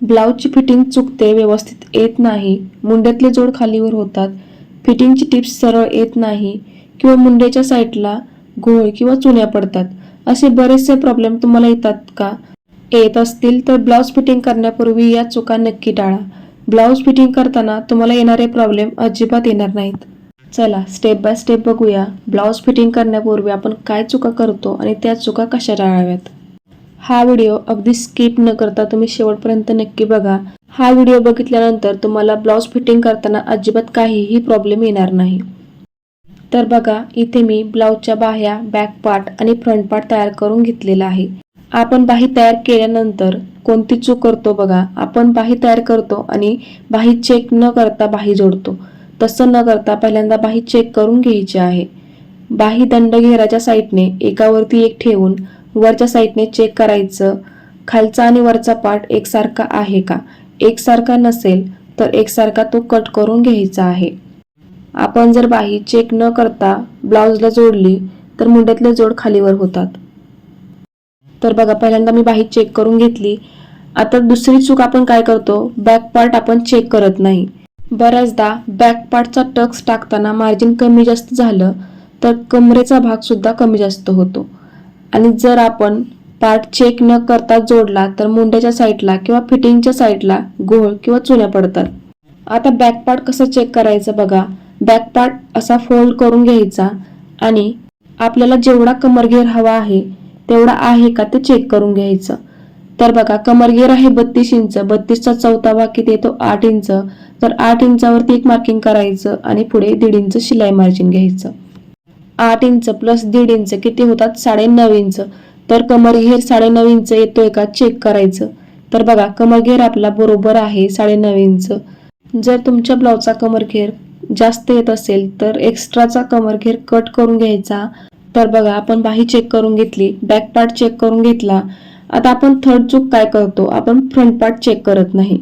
ब्लाऊजची fitting चुकते, व्यवस्थित येत नाही, मुंड्यातले जोड खालीवर होतात, फिटिंगची टिप्स सरळ येत नाही किंवा मुंड्याच्या साईडला घोळ किंवा चुन्या पडतात, असे बरेचसे प्रॉब्लेम तुम्हाला येतात का? येत असतील तर ब्लाऊज फिटिंग करण्यापूर्वी या चुका नक्की टाळा. ब्लाऊज फिटिंग करताना तुम्हाला येणारे प्रॉब्लेम अजिबात येणार नाहीत. चला स्टेप बाय स्टेप बघूया ब्लाऊज फिटिंग करण्यापूर्वी आपण काय चुका करतो आणि त्या चुका कशा टाळाव्यात. हा व्हिडिओ अगदी स्किप न करता तुम्ही शेवटपर्यंत नक्की बघा. हा व्हिडिओ बघितल्यानंतर तुम्हाला ब्लाऊज फिटिंग करताना अजिबात काहीही प्रॉब्लेम येणार नाही. तर बघा, इथे मी ब्लाऊजच्या बाह्या, बॅक पार्ट आणि फ्रंट पार्ट तयार करून घेतलेला आहे. आपण बाही तयार केल्यानंतर कोणती चूक करतो बघा, आपण बाही तयार करतो आणि बाही चेक न करता बाही जोडतो. तसं न करता पहिल्यांदा बाही चेक करून घ्यायची आहे. बाही दंडघेराच्या साईडने एकावरती एक ठेवून वरच्या साईडने चेक करायचं, खालचा आणि वरचा पार्ट एकसारखा आहे का. एकसारखा नसेल तर एकसारखा तो कट करून घ्यायचा आहे. आपण जर बाही चेक न करता ब्लाऊजला जोडली तर मुंड्यातले जोड खालीवर होतात. तर बघा, पहिल्यांदा मी बाही चेक करून घेतली. आता दुसरी चूक आपण काय करतो, बॅक पार्ट आपण चेक करत नाही. बऱ्याचदा बॅक पार्टचा टक्स टाकताना मार्जिन कमी जास्त झालं तर कमरेचा भाग सुद्धा कमी जास्त होतो आणि जर आपण पार्ट चेक न करता जोडला तर मुंड्याच्या साईडला किंवा फिटिंगच्या साईडला घोळ किंवा चुन्या पडतात. आता बॅक पार्ट कसं चेक करायचं बघा, बॅक पार्ट असा फोल्ड करून घ्यायचा आणि आपल्याला जेवढा कमरघेर हवा आहे तेवढा आहे का ते चेक करून घ्यायचं. तर बघा, कमरघेर आहे 32 इंच, 32चा चौथा भाग किती येतो 8 इंच, तर 8 इंचावरती एक मार्किंग करायचं आणि पुढे 1.5 इंच शिलाई मार्जिन घ्यायचं. 8 इंच प्लस 1.5 इंच किती होतात 9.5 इंच, तर कमरघेर 9.5 इंच येतोय का चेक करायचं. तर बघा, कमरघेर आपला बरोबर आहे 9.5 इंच. जर तुमच्या ब्लाऊजचा कमरघेर जास्त येत असेल तर एक्स्ट्राचा कमरघेर कट करून घ्यायचा. तर बघा, आपण बाही चेक करून घेतली, बॅक पार्ट चेक करून घेतला. आता आपण थर्ड चूक काय करतो, आपण फ्रंट पार्ट चेक करत नाही.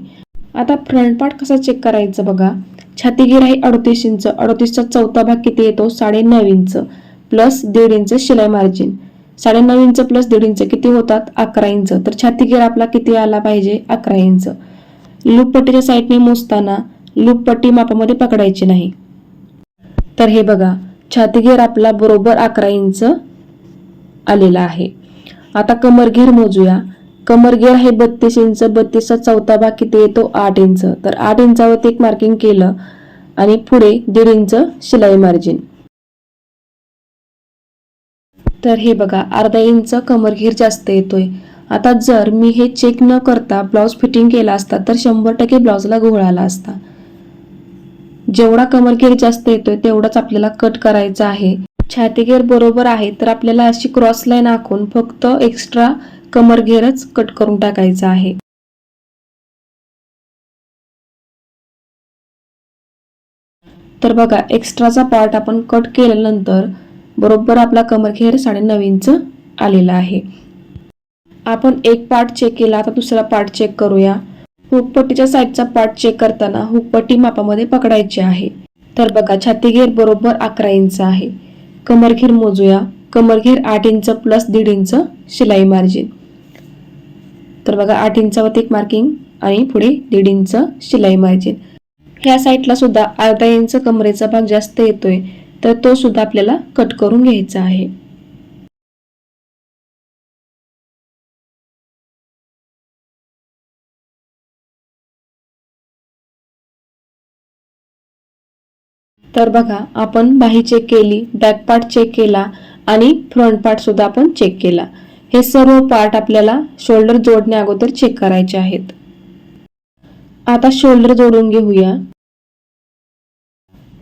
आता फ्रंट पार्ट कसा चेक करायचं बघा, छातीघेर आहे 38 इंच, 38चा चौथा भाग किती येतो 9.5 इंच प्लस 1.5 इंच शिलाई मार्जिन. 9.5 इंच प्लस 1.5 इंच किती होतात 11 इंच, तर छातीघेर आपला किती आला पाहिजे 11 इंच. लूप पट्टीच्या साईडने मोजताना लूप पट्टी मापामध्ये पकडायची नाही. तर हे बघा, छातीघेर आपला बरोबर 11 इंच आलेला आहे. आता कमरघेर मोजूया. कमरघेर आहे 32 इंच, 32चा चौथा भाग किती येतो 8 इंच, तर 8 इंचावरती एक मार्किंग केलं आणि पुढे 1.5 इंच शिलाई मार्जिन. तर हे बघा, अर्धा इंच कमरघेर जास्त येतोय. आता जर मी हे चेक न करता ब्लाऊज फिटिंग केला असता तर 100% ब्लाऊजला घोळ आला असता. जेवढा कमरघेर जास्त येतोय तेवढाच आपल्याला कट करायचा आहे. छातीघेर बरोबर आहे तर आपल्याला अशी क्रॉस लाईन आखून फक्त एक्स्ट्रा कमरघेरच कट करून टाकायचा आहे. तर बघा, एक्स्ट्राचा पार्ट आपण कट केल्यानंतर बरोबर आपला कमरघेर 9.5 इंच आलेला आहे. आपण एक पार्ट चेक केला, आता दुसरा पार्ट चेक करूया. हुकपट्टीच्या साईडचा पार्ट चेक करताना हुकपट्टी मापामध्ये पकडायची आहे. तर बघा, छातीघेर बरोबर 11 इंच आहे. कमरघेर मोजूया. कमरघेर 8 इंच प्लस 1.5 इंच शिलाई मार्जिन. तर बघा, 8 इंचावरती एक मार्किंग आणि पुढे 1.5 इंच शिलाई मार्जिन. ह्या साईडला सुद्धा अर्धा इंच कमरेचा भाग जास्त येतोय तर तो सुद्धा आपल्याला कट करून घ्यायचा आहे. तर बघा, आपण बाही चेक केली, बॅक पार्ट चेक केला आणि फ्रंट पार्ट सुद्धा आपण चेक केला. हे सर्व पार्ट आपल्याला शोल्डर जोडण्या अगोदर चेक करायचे आहेत. आता शोल्डर जोडून घेऊया.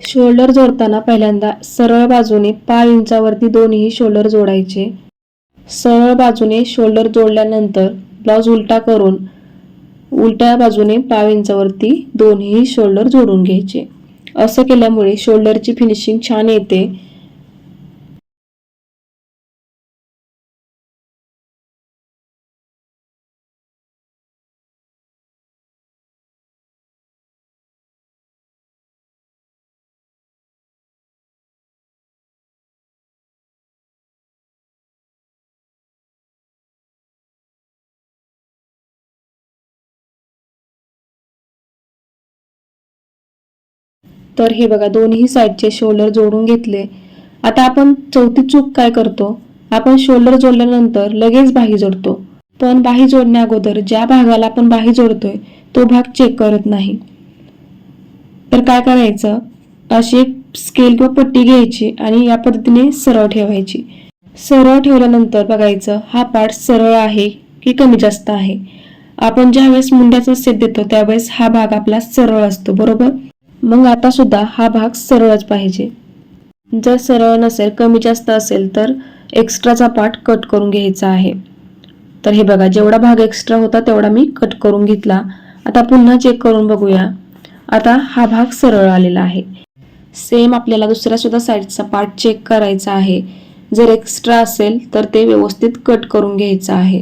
शोल्डर जोडताना पहिल्यांदा सरळ बाजूने 5 इंचावरती दोन्ही शोल्डर जोडायचे. सरळ बाजूने शोल्डर जोडल्यानंतर ब्लाऊज उलटा करून उलट्या बाजूने 5 इंचावरती दोन्ही शोल्डर जोडून घ्यायचे. असं केल्यामुळे शोल्डरची फिनिशिंग छान येते. तर हे बघा दोन्ही साईडचे शोल्डर जोडून घेतले. आता आपण चौथी चूक काय करतो, आपण शोल्डर जोडल्यानंतर लगेच बाही जोडतो. पण बाही जोडण्या अगोदर ज्या भागाला आपण बाही जोडतोय तो भाग चेक करत नाही. तर काय करायचं, अशी एक स्केल किंवा पट्टी घ्यायची आणि या पद्धतीने सरळ ठेवायची. सरळ ठेवल्यानंतर बघायचं हा पार्ट सरळ आहे की कमी जास्त आहे. आपण ज्या वेळेस मुंड्याचा सेट देतो त्यावेळेस हा भाग आपला सरळ असतो, बरोबर. मग आता सुद्धा हा भाग सरळच पाहिजे. जर सरळ नसेल, कमी जास्त असेल तर एक्स्ट्राचा पार्ट कट करून घ्यायचा आहे. तर हे बघा जेवढा भाग एक्स्ट्रा होता तेवढा मी कट करून घेतला. आता पुन्हा चेक करून बघूया. आता हा भाग सरळ आलेला आहे. सेम आपल्याला दुसऱ्या सुद्धा साईडचा पार्ट चेक करायचा आहे. जर एक्स्ट्रा असेल तर ते व्यवस्थित कट करून घ्यायचं आहे.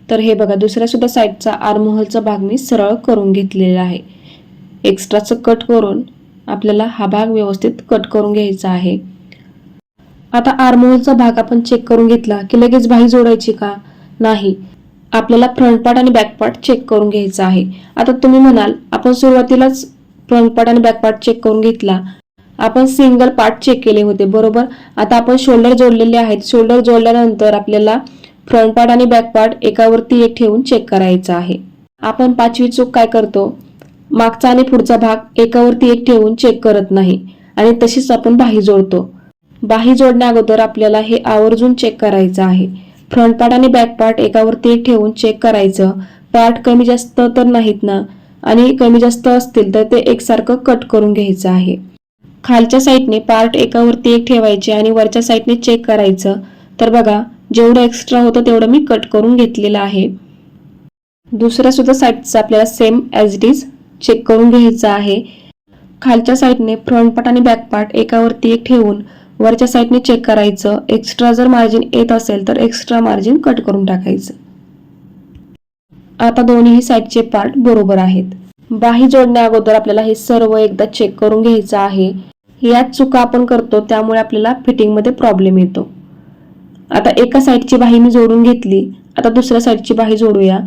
तर हे बघा दुसऱ्या सुद्धा साईडचा आर्महोलचा भाग मी सरळ करून घेतलेला आहे. एक्स्ट्राचं कट करून आपल्याला हा भाग व्यवस्थित कट करून घ्यायचा आहे. आता आर्महोलचा भाग आपण चेक करून घेतला की लगेच बाही जोडायची का? नाही, आपल्याला फ्रंट पार्ट आणि बॅक पार्ट चेक करून घ्यायचा आहे. आता तुम्ही म्हणाल आपण सुरुवातीलाच फ्रंट पार्ट आणि बॅक पार्ट चेक करून घेतला, आपण सिंगल पार्ट चेक केले होते, बरोबर. आता आपण शोल्डर जोडलेले आहेत. शोल्डर जोडल्यानंतर आपल्याला फ्रंट पार्ट आणि बॅक पार्ट एकावरती एक ठेवून चेक करायचा आहे. आपण पाचवी चूक काय करतो, मागचा आणि पुढचा भाग एकावरती एक ठेवून चेक करत नाही आणि तशीच आपण बाही जोडतो. बाही जोडण्या अगोदर आपल्याला हे आवर्जून चेक करायचं आहे. फ्रंट पार्ट आणि बॅक पार्ट एकावरती एक ठेवून चेक करायचं. पार्ट कमी जास्त तर नाहीत ना, आणि कमी जास्त असतील तर ते एकसारखं कट करून घ्यायचं आहे. खालच्या साईडने पार्ट एकावरती एक ठेवायचे आणि वरच्या साईडने चेक करायचं. तर बघा जेवढं एक्स्ट्रा होतं तेवढं मी कट करून घेतलेलं आहे. दुसऱ्या सुद्धा साईडचा आपल्याला same as it is check करून घ्यायचं आहे. खालच्या साईडने फ्रंट पार्ट आणि बॅक पार्ट एकावरती एक ठेवून वरच्या साईडने चेक करायचं. एक्स्ट्रा जर मार्जिन येत असेल तर एक्स्ट्रा मार्जिन कट करून टाकायचं. आता दोन्ही साईडचे पार्ट बरोबर आहेत. बाही जोडण्या अगोदर आपल्याला हे सर्व एकदा चेक करून घ्यायचं आहे. याच चुका आपण करतो त्यामुळे आपल्याला फिटिंगमध्ये प्रॉब्लेम येतो. आता एका साईडची बाही मी जोडून घेतली. आता दुसऱ्या साईडची बाही जोडूया.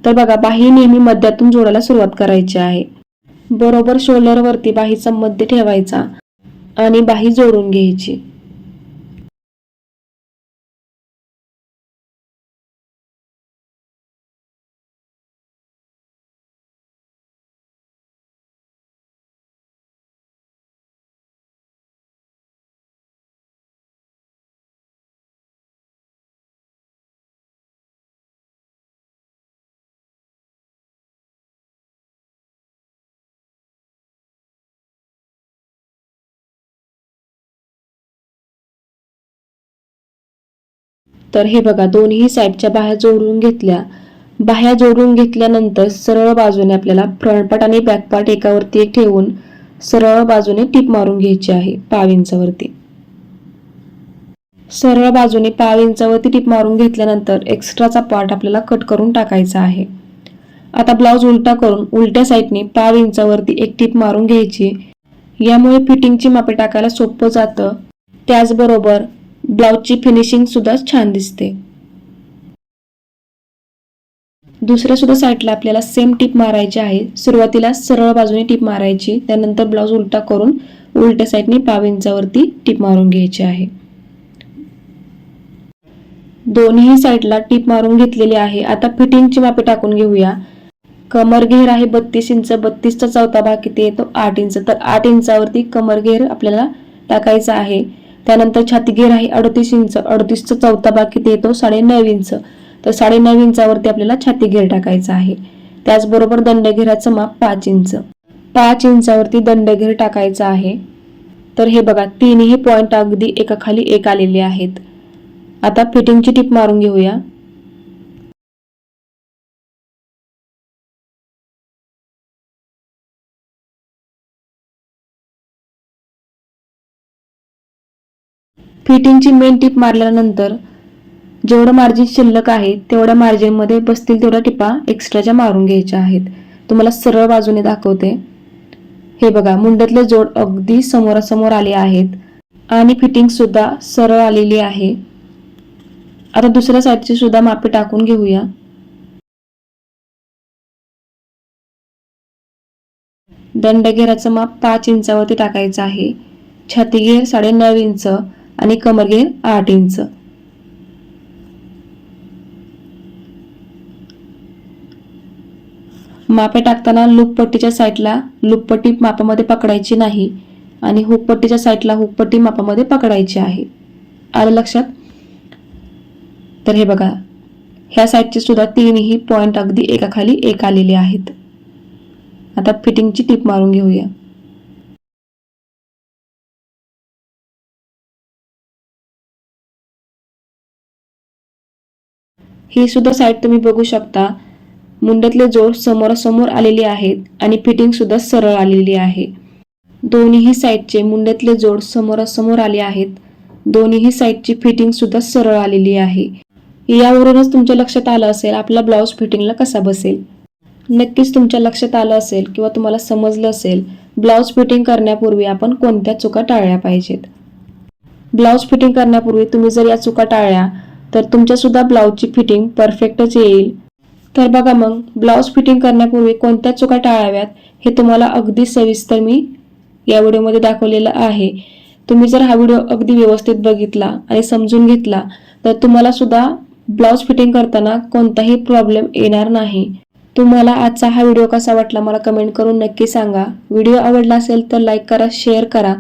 तर बघा बाही नेहमी मध्यातून जोडायला सुरुवात करायची आहे. बरोबर शोल्डरवरती बाहीचा मध्य ठेवायचा आणि बाही जोडून घ्यायची. तर हे बघा दोन्ही साईडच्या बाह्या जोडून घेतल्या. बाह्या जोडून घेतल्यानंतर सरळ बाजूने आपल्याला फ्रंट पार्ट आणि बॅक पार्ट एकावरती एक ठेवून सरळ बाजूने टीप मारून घ्यायची आहे 5 इंचावरती. सरळ बाजूने 5 इंचावरती टीप मारून घेतल्यानंतर एक्स्ट्राचा पार्ट आपल्याला कट करून टाकायचा आहे. आता ब्लाउज उलटा करून उलट्या साईडने 5 इंचावरती एक टीप मारून घ्यायची. यामुळे फिटिंगची मापे टाकायला सोपं जातं. त्याचबरोबर ब्लाउजची फिनिशिंग सुद्धा छान दिसते. दुसऱ्या सुद्धा साईडला आपल्याला सेम टीप मारायची आहे. सुरुवातीला सरळ बाजूने टीप मारायची, त्यानंतर ब्लाउज उलटा करून उलट्या साईडने 5 इंचावरती टीप मारून घ्यायची आहे. दोन्ही साईडला टीप मारून घेतलेली आहे. आता फिटिंगची मापे टाकून घेऊया. कमर घेर आहे 32 इंच. 32चा चौथा भाग किती येतो 8 इंच. तर 8 इंचावरती कमर घेर आपल्याला टाकायचा आहे. त्यानंतर छाती घेर आहे 38 इंच. 38चा चौथा भाग किती येतो 9.5 इंच. तर 9.5 इंचावरती आपल्याला छाती घेर टाकायचा आहे. त्याचबरोबर दंडघेराचं माप 5 इंच. 5 इंचावरती दंडघेर टाकायचा आहे. तर हे बघा तिन्ही पॉइंट अगदी एकाखाली एक आलेले आहेत. आता फिटिंगची टीप मारून घेऊया. फिटिंगची मेन टीप मारल्यानंतर जेवढं मार्जिन शिल्लक आहे तेवढ्या मार्जिनमध्ये बसतील तेवढ्या टिपा एक्स्ट्राच्या मारून घ्यायच्या आहेत. तुम्हाला सरळ बाजूने दाखवते. हे बघा मुंड्यातले जोड अगदी समोरासमोर आले आहेत आणि फिटिंग सुद्धा सरळ आलेली आहे. आता दुसऱ्या साईडची सुद्धा मापे टाकून घेऊया. दंडघेराचं माप 5 इंचावरती टाकायचं आहे. छातीघेर 9.5 इंच आणि कमरघेर 8 इंच. मापे टाकताना लूपपट्टीच्या साईडला लूपपट्टी मापामध्ये पकडायची नाही आणि हुकपट्टीच्या साईडला हुकपट्टी मापामध्ये पकडायची आहे. आलं लक्षात? तर हे बघा, ह्या साईडचे सुद्धा तीनही पॉइंट अगदी एकाखाली एक आलेले आहेत. आता फिटिंगची टीप मारून घेऊया. ही सुद्धा साईड तुम्ही बघू शकता. मुंड्यातले जोड समोरासमोर आलेले आहेत आणि फिटिंग सुद्धा सरळ आलेली आहे. दोन्ही साईडचे मुंड्यातले जोड समोरासमोर आले आहेत. दोन्ही साईडची फिटिंग सुद्धा सरळ आलेली आहे. यावरूनच तुमच्या लक्षात आलं असेल आपला ब्लाऊज फिटिंगला कसा बसेल. नक्कीच तुमच्या लक्षात आलं असेल किंवा तुम्हाला समजलं असेल ब्लाऊज फिटिंग करण्यापूर्वी आपण कोणत्या चुका टाळल्या पाहिजेत. ब्लाऊज फिटिंग करण्यापूर्वी तुम्ही जर या चुका टाळल्या तर तुमच्या सुद्धा ब्लाऊजची फिटिंग परफेक्टच येईल. तर बघा मग, ब्लाऊज फिटिंग करण्यापूर्वी कोणत्या चुका टाळाव्यात हे तुम्हाला अगदी सविस्तर मी या व्हिडिओमध्ये दाखवलेलं आहे. तुम्ही जर हा व्हिडिओ अगदी व्यवस्थित बघितला आणि समजून घेतला तर तुम्हाला सुद्धा ब्लाऊज फिटिंग करताना कोणताही प्रॉब्लेम येणार नाही. तुम्हाला आजचा हा व्हिडिओ कसा वाटला मला कमेंट करून नक्की सांगा. व्हिडिओ आवडला असेल तर लाईक करा, शेअर करा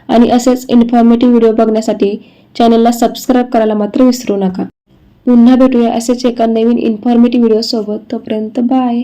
आणि असेच इन्फॉर्मेटिव्ह व्हिडिओ बघण्यासाठी चॅनलला सबस्क्राईब करायला मात्र विसरू नका. पुन्हा भेटूया असेच एका नवीन इन्फॉर्मेटिव्ह व्हिडिओ सोबत. तोपर्यंत बाय.